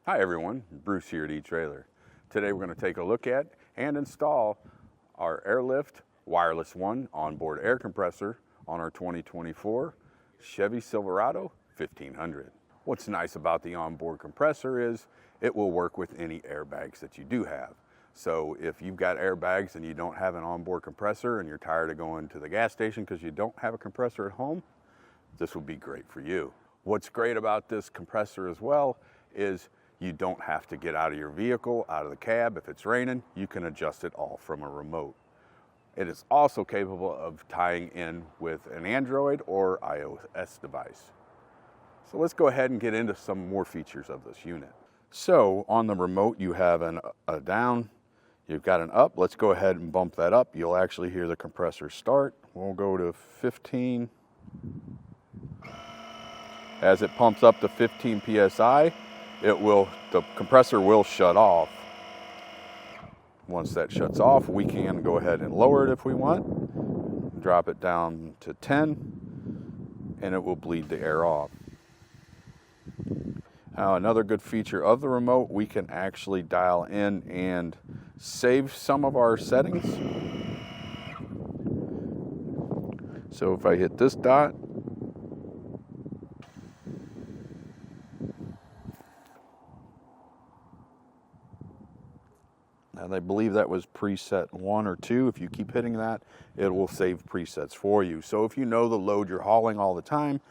Hi everyone, Bruce here at eTrailer. Today we're going to take a look at and install our Air Lift WirelessOne onboard air compressor on our 2024 Chevy Silverado 1500. What's nice about the onboard compressor is it will work with any airbags that you do have. So if you've got airbags and you don't have an onboard compressor and you're tired of going to the gas station because you don't have a compressor at home, this will be great for you. What's great about this compressor as well is you don't have to get out of your vehicle, out of the cab. If it's raining, you can adjust it all from a remote. It is also capable of tying in with an Android or iOS device. So let's go ahead and get into some more features of this unit. So on the remote, you have a down, you've got an up. Let's go ahead and bump that up. You'll actually hear the compressor start. We'll go to 15. As it pumps up to 15 PSI, the compressor will shut off. Once that shuts off, we can go ahead and lower it if we want, drop it down to 10, and it will bleed the air off. Now, another good feature of the remote, we can actually dial in and save some of our settings. So if I hit this dot, and I believe that was preset 1 or 2. If you keep hitting that, it will save presets for you. So if you know the load you're hauling all the time,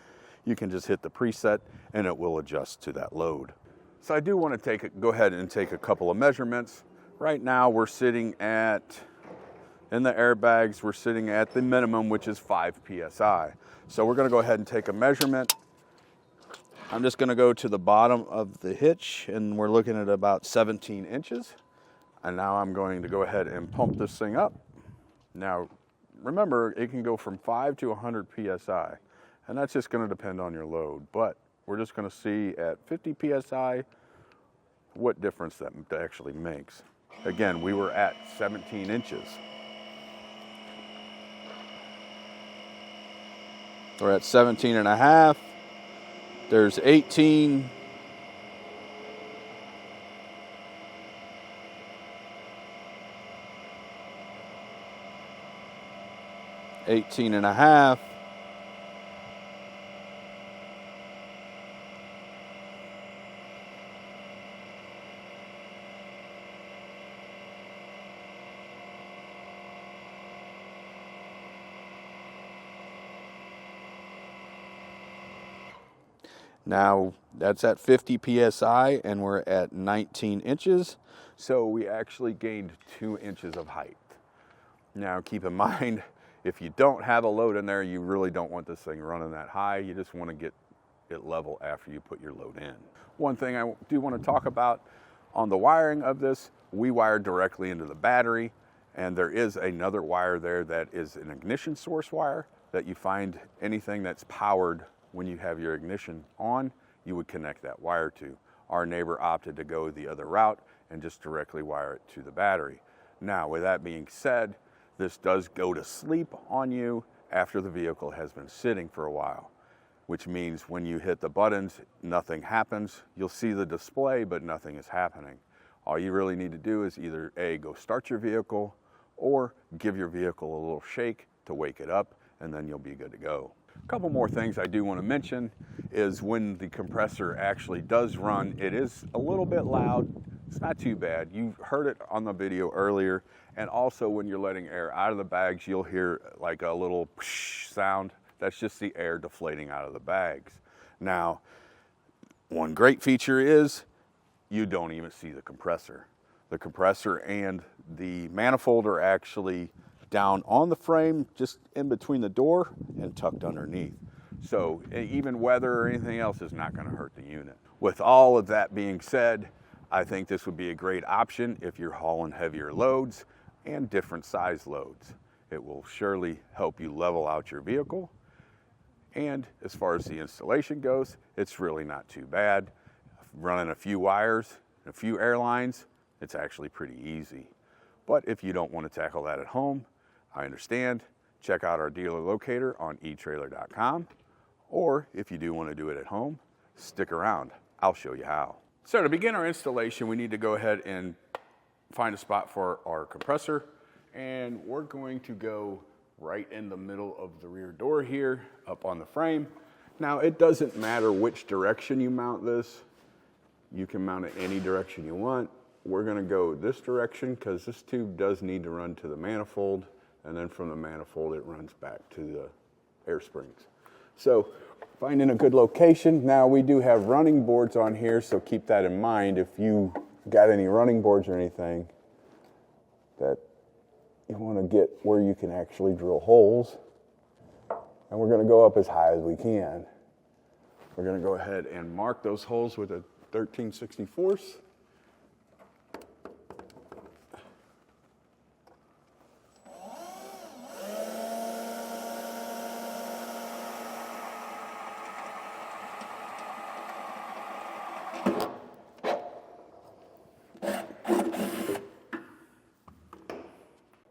you can just hit the preset and it will adjust to that load. So I do want to go ahead and take a couple of measurements. Right now we're sitting at, in the airbags, we're sitting at the minimum, which is 5 PSI. So we're going to go ahead and take a measurement. I'm just going to go to the bottom of the hitch and we're looking at about 17 inches. And now I'm going to go ahead and pump this thing up. Now, remember, it can go from 5 to 100 PSI, and that's just gonna depend on your load. But we're just gonna see at 50 PSI what difference that actually makes. Again, we were at 17 inches. We're at 17 and a half. There's 18. 18 and a half. Now that's at 50 PSI and we're at 19 inches. So we actually gained 2 inches of height. Now keep in mind, if you don't have a load in there, you really don't want this thing running that high. You just want to get it level after you put your load in. One thing I do want to talk about on the wiring of this, we wired directly into the battery, and there is another wire there that is an ignition source wire that you find anything that's powered when you have your ignition on, you would connect that wire to. Our neighbor opted to go the other route and just directly wire it to the battery. Now, with that being said, this does go to sleep on you after the vehicle has been sitting for a while, which means when you hit the buttons, nothing happens. You'll see the display, but nothing is happening. All you really need to do is either A, go start your vehicle, or give your vehicle a little shake to wake it up, and then you'll be good to go. A couple more things I do want to mention is when the compressor actually does run, it is a little bit loud. It's not too bad. You heard it on the video earlier. And also when you're letting air out of the bags, you'll hear like a little psh sound. That's just the air deflating out of the bags. Now, one great feature is you don't even see the compressor. The compressor and the manifold are actually down on the frame, just in between the door and tucked underneath. So even weather or anything else is not going to hurt the unit. With all of that being said, I think this would be a great option if you're hauling heavier loads and different size loads. It will surely help you level out your vehicle. And as far as the installation goes, it's really not too bad. Running a few wires, a few air lines, it's actually pretty easy. But if you don't want to tackle that at home, I understand. Check out our dealer locator on etrailer.com. Or if you do want to do it at home, stick around. I'll show you how. So to begin our installation, we need to go ahead and find a spot for our compressor. And we're going to go right in the middle of the rear door here, up on the frame. Now, it doesn't matter which direction you mount this. You can mount it any direction you want. We're gonna go this direction because this tube does need to run to the manifold, and then from the manifold, it runs back to the air springs. So finding a good location. Now, we do have running boards on here, so keep that in mind. If you got any running boards or anything, that you want to get where you can actually drill holes. And we're going to go up as high as we can. We're going to go ahead and mark those holes with a 13/64.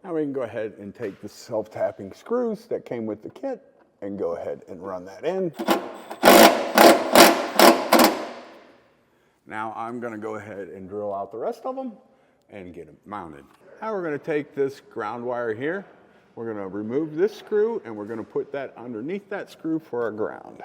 Now we can go ahead and take the self-tapping screws that came with the kit and go ahead and run that in. Now I'm going to go ahead and drill out the rest of them and get them mounted. Now we're going to take this ground wire here. We're going to remove this screw and we're going to put that underneath that screw for our ground.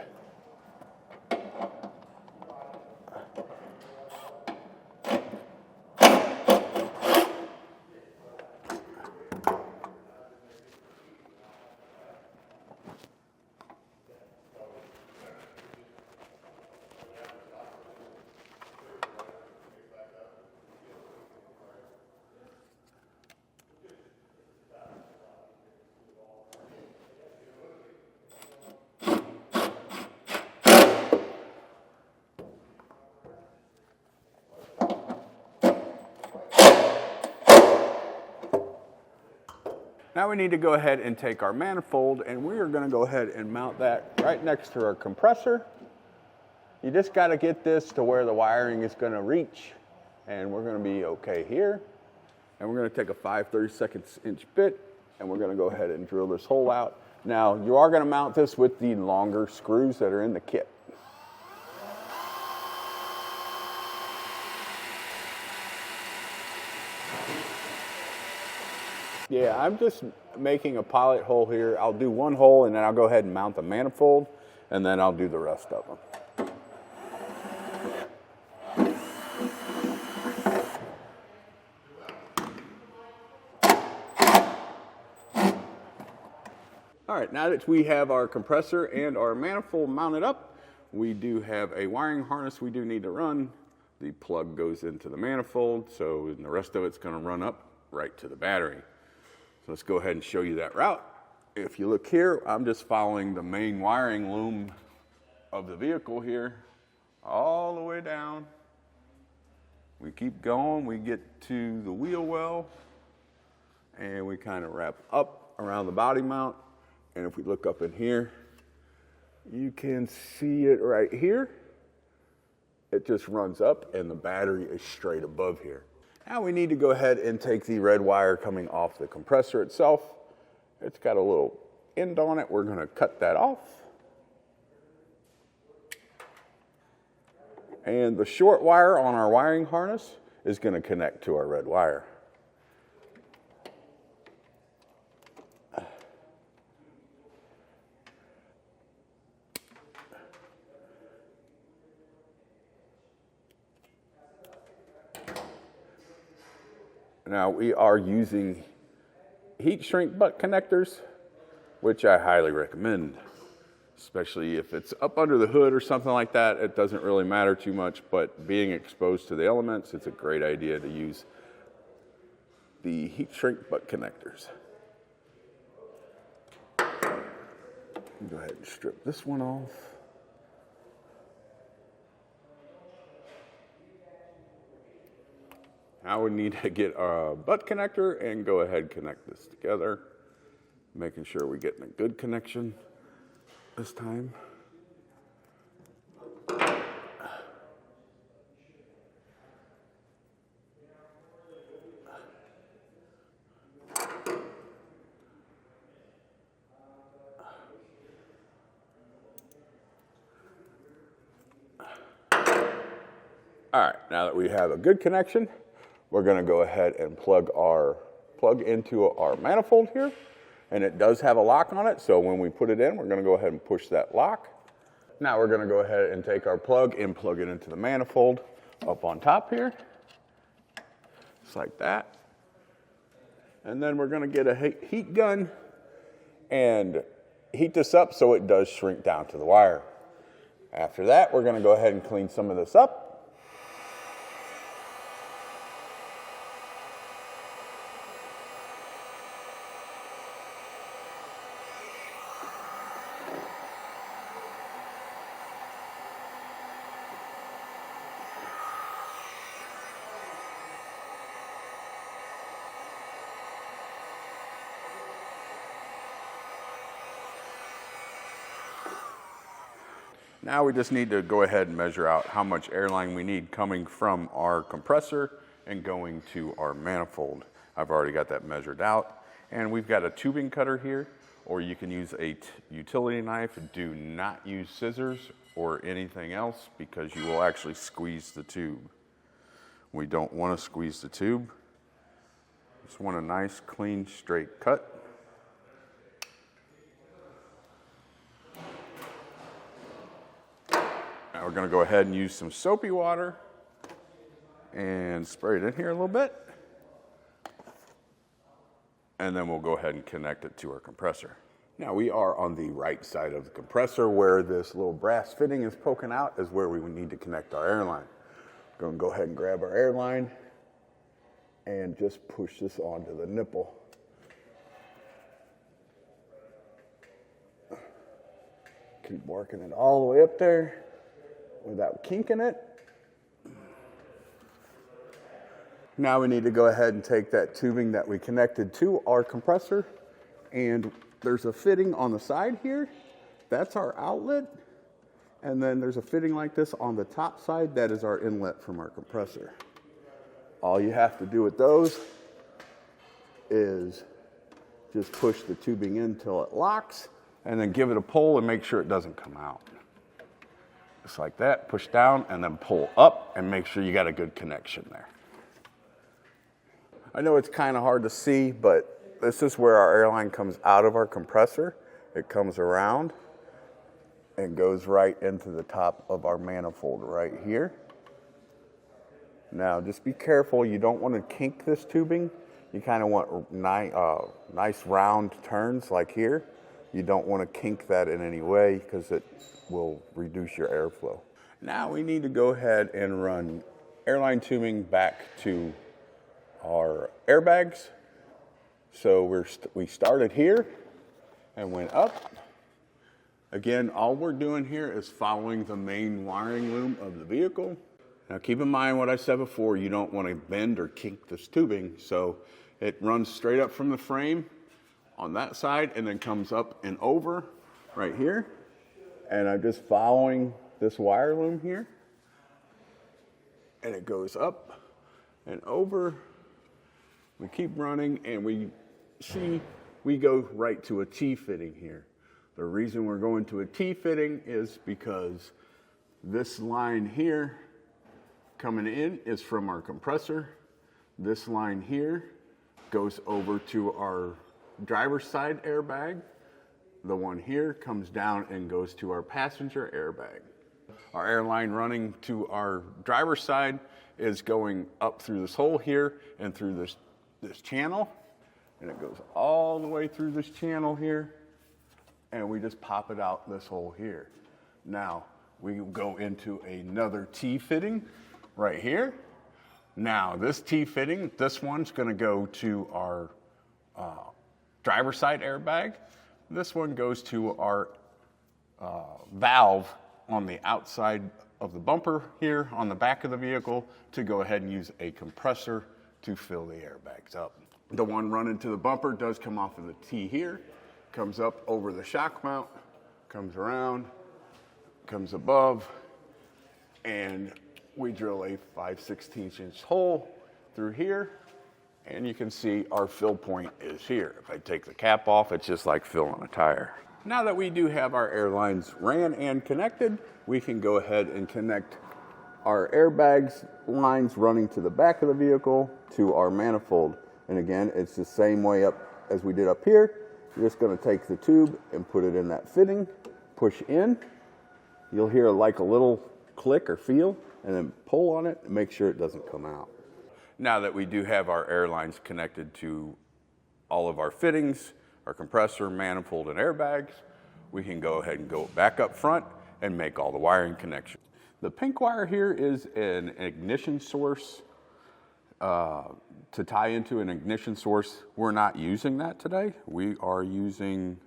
Now we need to go ahead and take our manifold and we are going to go ahead and mount that right next to our compressor. You just got to get this to where the wiring is going to reach, and we're going to be okay here. And we're going to take a 5/32 bit and we're going to go ahead and drill this hole out. Now you are going to mount this with the longer screws that are in the kit. Yeah, I'm just making a pilot hole here. I'll do one hole and then I'll go ahead and mount the manifold and then I'll do the rest of them. All right, now that we have our compressor and our manifold mounted up, we do have a wiring harness we do need to run. The plug goes into the manifold, so the rest of it's gonna run up right to the battery. Let's go ahead and show you that route. If you look here, I'm just following the main wiring loom of the vehicle here, all the way down. We keep going, we get to the wheel well, and we kind of wrap up around the body mount. And if we look up in here, you can see it right here. It just runs up and the battery is straight above here. Now we need to go ahead and take the red wire coming off the compressor itself. It's got a little end on it. We're going to cut that off. And the short wire on our wiring harness is going to connect to our red wire. Now we are using heat shrink butt connectors, which I highly recommend, especially if it's up under the hood or something like that. It doesn't really matter too much, but being exposed to the elements, it's a great idea to use the heat shrink butt connectors. Go ahead and strip this one off. Now we need to get our butt connector and go ahead and connect this together, making sure we're getting a good connection this time. All right, now that we have a good connection, we're gonna go ahead and plug into our manifold here. And it does have a lock on it, so when we put it in, we're gonna go ahead and push that lock. Now we're gonna go ahead and take our plug and plug it into the manifold up on top here, just like that. And then we're gonna get a heat gun and heat this up so it does shrink down to the wire. After that, we're gonna go ahead and clean some of this up. Now we just need to go ahead and measure out how much airline we need coming from our compressor and going to our manifold. I've already got that measured out. And we've got a tubing cutter here, or you can use a utility knife. Do not use scissors or anything else because you will actually squeeze the tube. We don't want to squeeze the tube. Just want a nice, clean, straight cut. Now we're gonna go ahead and use some soapy water and spray it in here a little bit. And then we'll go ahead and connect it to our compressor. Now we are on the right side of the compressor where this little brass fitting is poking out is where we need to connect our airline. We're gonna go ahead and grab our airline and just push this onto the nipple. Keep working it all the way up there without kinking it. Now we need to go ahead and take that tubing that we connected to our compressor, and there's a fitting on the side here. That's our outlet. And then there's a fitting like this on the top side. That is our inlet from our compressor. All you have to do with those is just push the tubing in until it locks, and then give it a pull and make sure it doesn't come out. Just like that, push down and then pull up and make sure you got a good connection there. I know it's kind of hard to see, but this is where our airline comes out of our compressor. It comes around and goes right into the top of our manifold right here. Now just be careful, you don't want to kink this tubing. You kind of want nice round turns like here. You don't want to kink that in any way because it will reduce your airflow. Now we need to go ahead and run airline tubing back to our airbags. So we started here and went up. Again, all we're doing here is following the main wiring loom of the vehicle. Now keep in mind what I said before, you don't want to bend or kink this tubing. So it runs straight up from the frame on that side and then comes up and over right here. And I'm just following this wire loom here. And it goes up and over. We keep running and we go right to a T-fitting here. The reason we're going to a T-fitting is because this line here coming in is from our compressor. This line here goes over to our driver's side airbag. The one here comes down and goes to our passenger airbag. Our airline running to our driver's side is going up through this hole here and through this channel. And it goes all the way through this channel here. And we just pop it out this hole here. Now we go into another T-fitting right here. Now this T-fitting, this one's gonna go to our driver's side airbag. This one goes to our valve on the outside of the bumper here on the back of the vehicle to go ahead and use a compressor to fill the airbags up. The one running to the bumper does come off of the T here, comes up over the shock mount, comes around, comes above, and we drill a 5/16 inch hole through here. And you can see our fill point is here. If I take the cap off, it's just like filling a tire. Now that we do have our airlines ran and connected, we can go ahead and connect our airbags lines running to the back of the vehicle to our manifold. And again, it's the same way up as we did up here. You're just going to take the tube and put it in that fitting, push in. You'll hear like a little click or feel, and then pull on it and make sure it doesn't come out. Now that we do have our air lines connected to all of our fittings, our compressor, manifold, and airbags, we can go ahead and go back up front and make all the wiring connections. The pink wire here is an ignition source to tie into an ignition source. We're not using that today. We are using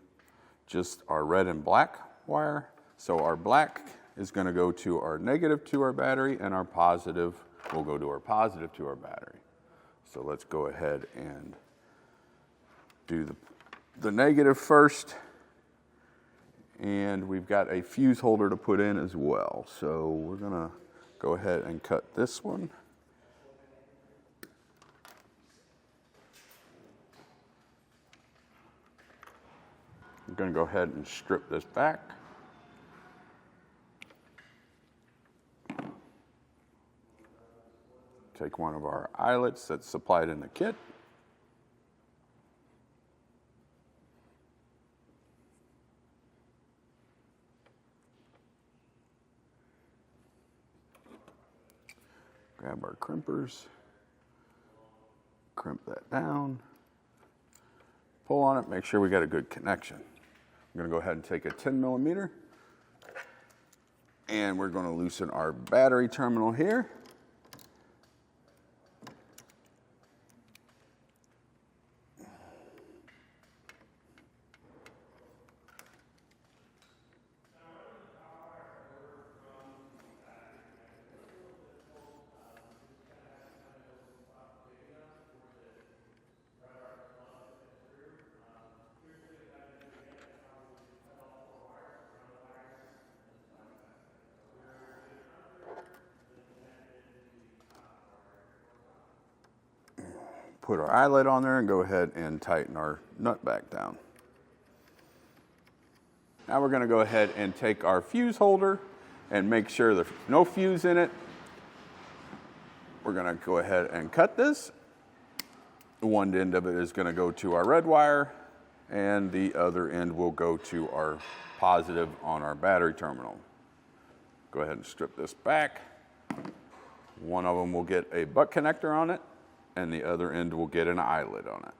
just our red and black wire. So our black is going to go to our negative to our battery, and our positive will go to our positive to our battery. So let's go ahead and do the negative first. And we've got a fuse holder to put in as well. So we're going to go ahead and cut this one. I'm going to go ahead and strip this back. Take one of our eyelets that's supplied in the kit. Grab our crimpers, crimp that down, pull on it, make sure we got a good connection. I'm going to go ahead and take a 10 millimeter, and we're going to loosen our battery terminal here. Put our eyelet on there and go ahead and tighten our nut back down. Now we're going to go ahead and take our fuse holder and make sure there's no fuse in it. We're going to go ahead and cut this. One end of it is going to go to our red wire, and the other end will go to our positive on our battery terminal. Go ahead and strip this back. One of them will get a butt connector on it, and the other end will get an eyelet on it.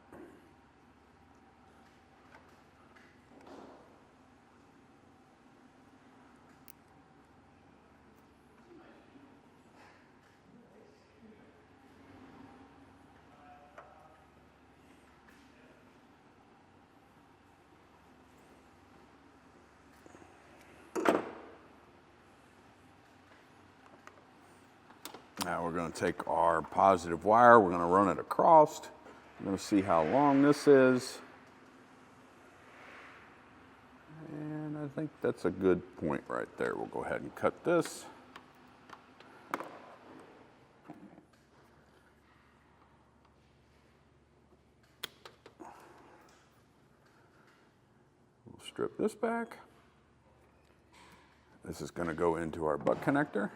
Now we're going to take our positive wire, we're going to run it across. We're going to see how long this is. And I think that's a good point right there. We'll go ahead and cut this. We'll strip this back. This is going to go into our butt connector.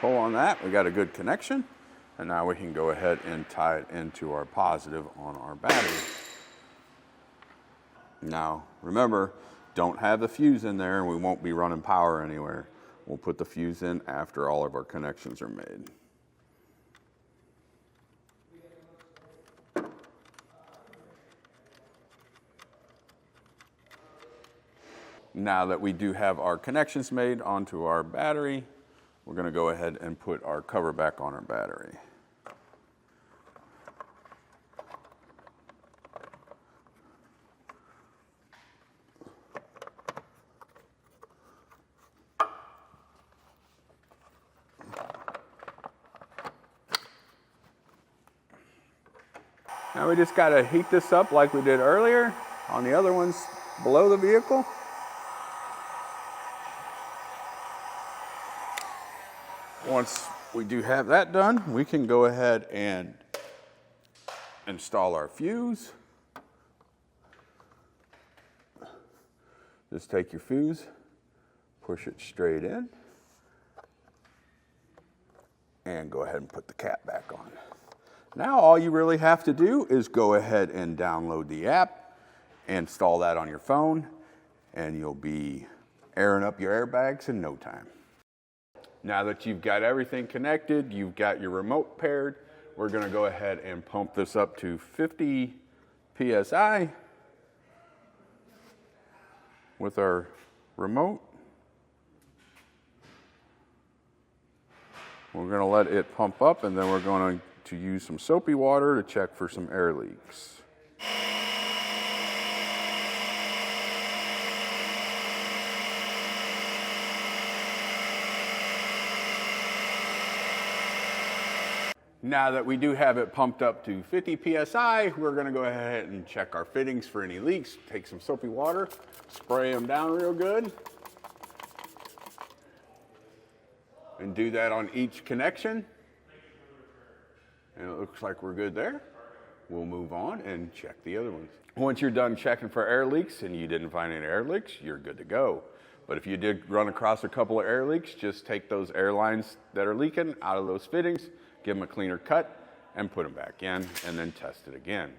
Pull on that, we got a good connection, and now we can go ahead and tie it into our positive on our battery. Now, remember, don't have the fuse in there and we won't be running power anywhere. We'll put the fuse in after all of our connections are made. Now that we do have our connections made onto our battery, we're going to go ahead and put our cover back on our battery. Now we just got to heat this up like we did earlier on the other ones below the vehicle. Once we do have that done, we can go ahead and install our fuse. Just take your fuse, push it straight in, and go ahead and put the cap back on. Now all you really have to do is go ahead and download the app, install that on your phone, and you'll be airing up your airbags in no time. Now that you've got everything connected, you've got your remote paired, we're gonna go ahead and pump this up to 50 PSI with our remote. We're gonna let it pump up, and then we're going to use some soapy water to check for some air leaks. Now that we do have it pumped up to 50 PSI, we're gonna go ahead and check our fittings for any leaks. Take some soapy water, spray them down real good, and do that on each connection. And it looks like we're good there. We'll move on and check the other ones. Once you're done checking for air leaks and you didn't find any air leaks, you're good to go. But if you did run across a couple of air leaks, just take those air lines that are leaking out of those fittings, give them a cleaner cut, and put them back in, and then test it again.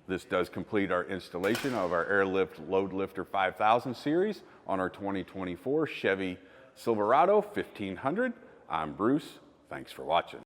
This does complete our installation of our Air Lift Load Lifter 5000 series on our 2024 Chevy Silverado 1500. I'm Bruce. Thanks for watching.